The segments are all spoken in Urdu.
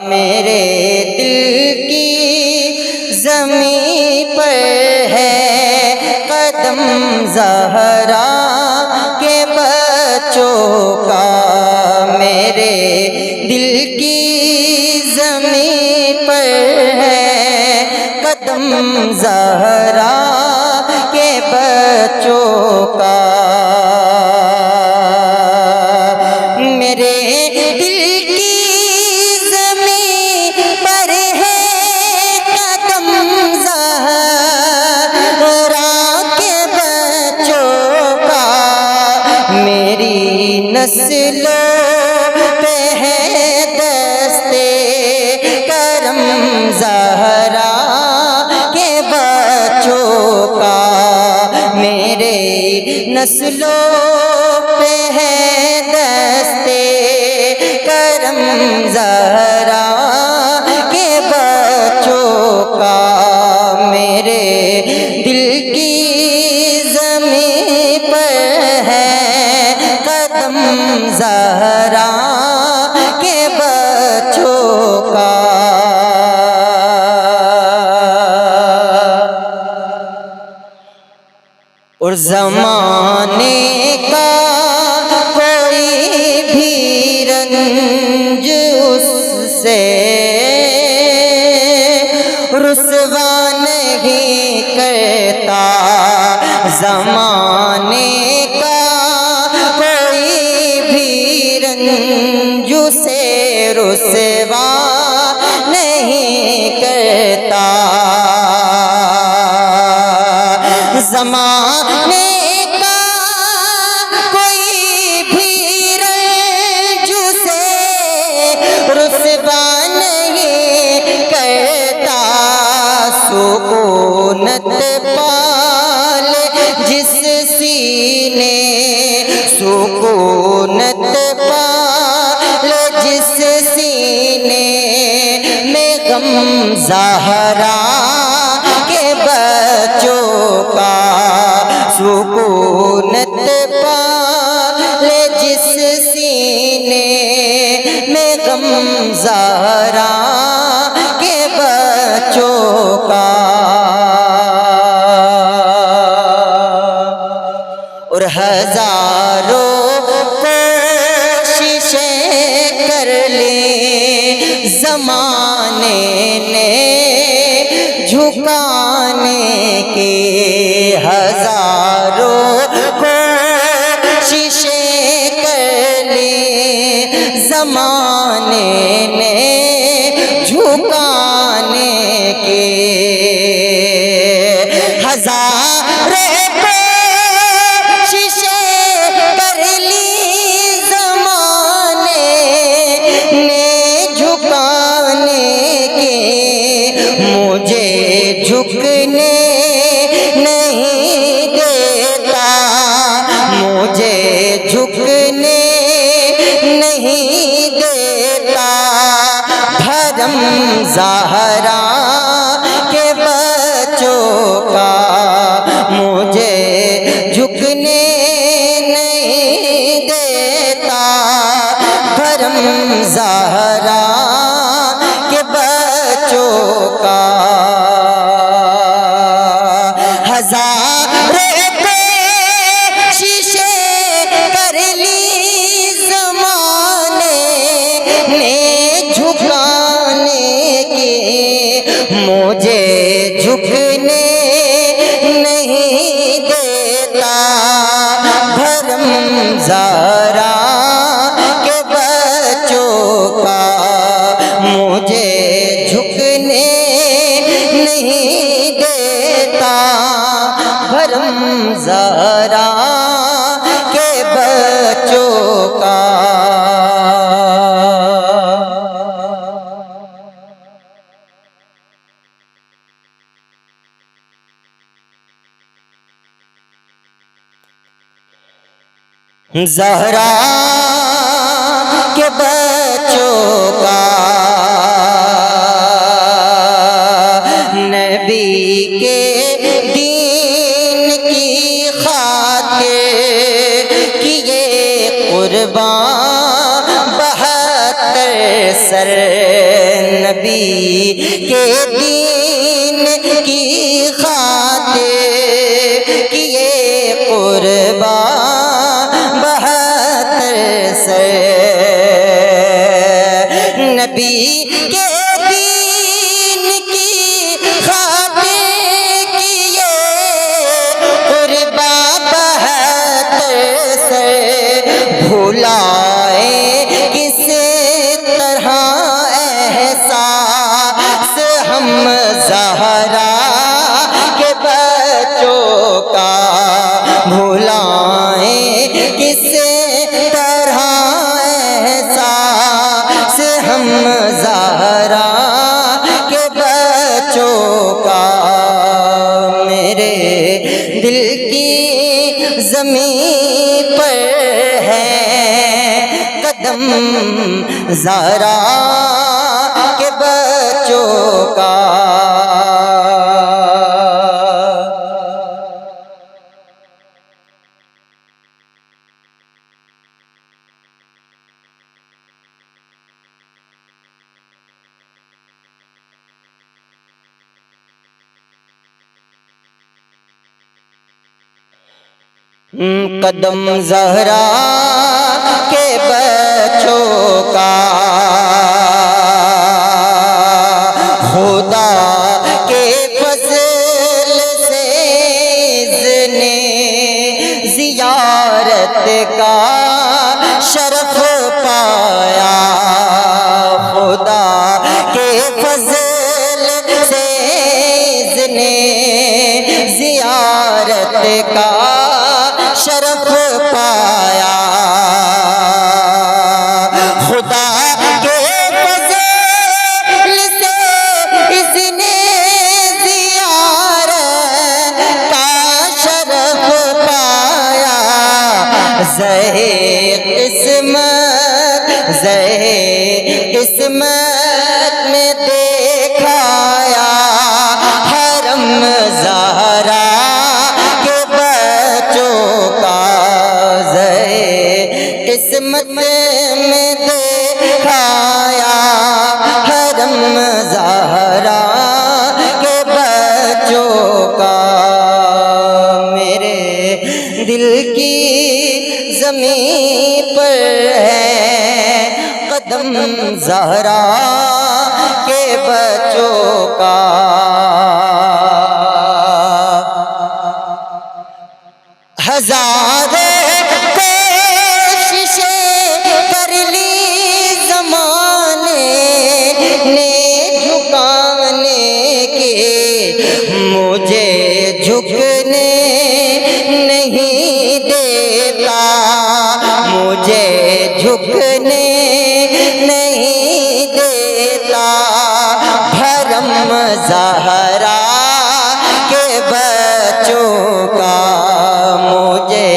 میرے دل کی زمین پر ہے قدم زہرا کے بچوں کا، میرے دل کی زمین پر ہے قدم زہرا کے بچوں کا، میرے دل کی زمین پر ہے قدم زہرا کے بچوں کا، میری نسلوں پہ ہے دستے کرم زہرا کے بچوں کا، میرے نسلوں پہ ہے دستے کرم زہرا کے بچوں کا، میرے دل کی زمین پر ہے قدم زہرا کے بچوں کا۔ اور زمانے کا کوئی بھی رنج اس سے رسوا نہیں کرتا، زمانے کا کوئی بھی رنج سے رسوا نہیں کرتا، زمانے کا کوئی بھی رنج سے رسوا نہیں کرتا، سکونت پال جس سینے، سکونت پال جس سینے میں غم زہرا کے بچوں کا، سکونت پال جس سینے میں غم زہرا کے بچوں کا، اور ہزاروں کوششیں کر لیں زمانے نے جھکانے کے، ہزاروں کوششیں کر لیں زمانے نے جھکانے کے، ہزاروں کوششیں کر لی زمانے نے جھکانے کے، مجھے جھکنے نہیں دیتا، مجھے جھکنے نہیں دیتا، بھرم زہرا کے بچوں کا، مجھے جھکنے نہیں دیتا، بھرم زہرا کے بچوں کا، ہزاروں کوششیں کر لی زمانے نے جھکانے کی، مجھے جھکنے نہیں دیتا، بھرم زہرا کے بچوں کا، مجھے جھکنے نہیں دیتا، بھرم زہرا کے بچوں کا۔ زہرا کے بچوں کا، نبی کے دین کی خاطر کیے قربان 72 سر نبی کے دین کی خاطر کیے قربان 72 سر، نبی کے دین کی خاطر کیے قربان 72 سر، بھلائے کس طرح احساس ہم زہرا کے بچوں کا، بھلائیں کس طرح احساس ہم زہرا کے بچوں کا، میرے دل کی زمین پر ہے قدم زہرا کے بچوں کا۔ قدم زہرا کے بچوں کا، خدا کے فضل سے اذن زیارت کا شرف پایا، خدا کے فضل سے اذن زیارت کا شرف پایا، خدا کے فضل سے اذن زیارت کا شرف پایا، قسمت میں دیکھایا حرم زہرا کے بچوں کا، قسمت میں دیکھایا حرم زہرا کے بچوں کا، میرے دل کی زمین پر ہے قدم زہرا کے بچوں کا۔ ہزاریں کوششیں کر لی زمانے نے جھکانے کی، مجھے جھکنے نہیں دیتا، مجھے جھکنے نہیں دیتا، حرم زہرا کے بچوں کا، مجھے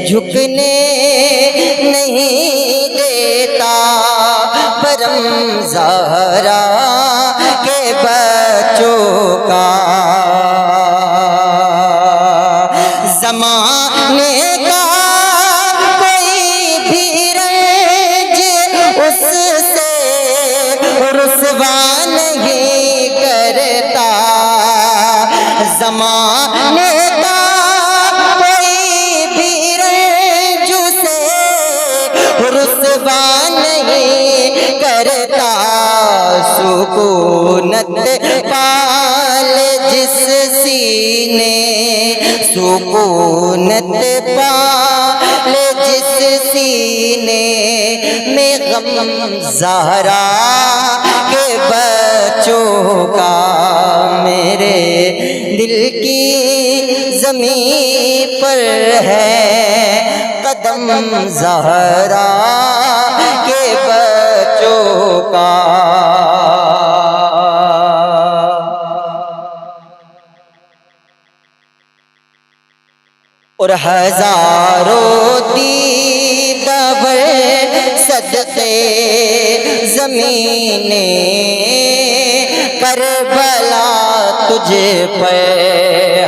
جھکنے نہیں دیتا، حرم زہرا کے بچوں کا۔ زمانے کا کوئی بھی رنج اس سے رسوا نہیں کرتا، زمانے کا کوئی بھی رنج سے رسوا نہیں کرتا، سکونت پال جس سینے، سکونت پال جس سینے میں غم زہرا کے بچوں کا، میرے دل کی زمین پر ہے قدم زہرا کے بچوں کا۔ اور ہزاروں دیدہ بر صدقے زمین کربلا تجھ پر،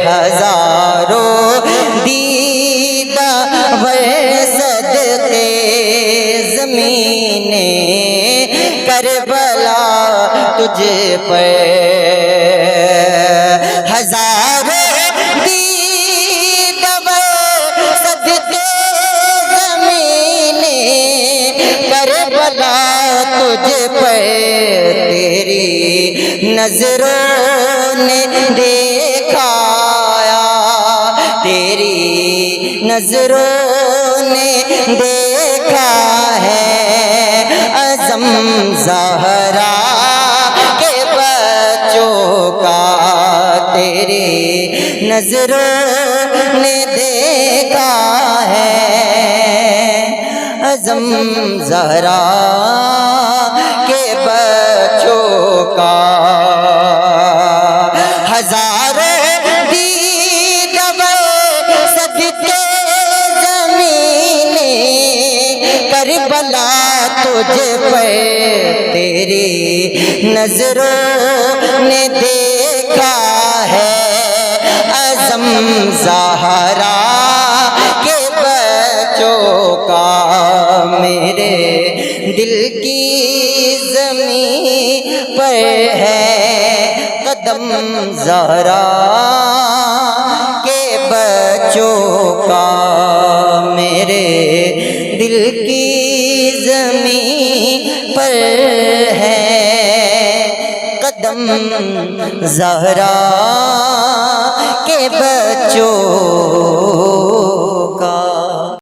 ہزاروں دیدہ بر صدقے زمین کربلا تجھ پر ہزاروں دید صدقے زمین کربلا تجھ پر تیری نظروں نے دیکھایا تیری نظروں نے دیکھا ہے عزم زہرا کے بچوں کا تیری نظروں نے دیکھا ہے عزم زہرا کے بچوں کا ہزاروں دید صدقے زمین کربلا تجھ پر تیری نظروں نے دیکھا ہے عزم زہرا کے بچوں کا میرے دل کی زمین پر ہے قدم زہرا کے بچوں کا میرے دل کی زمین پر ہے قدم زہرا کے بچوں کا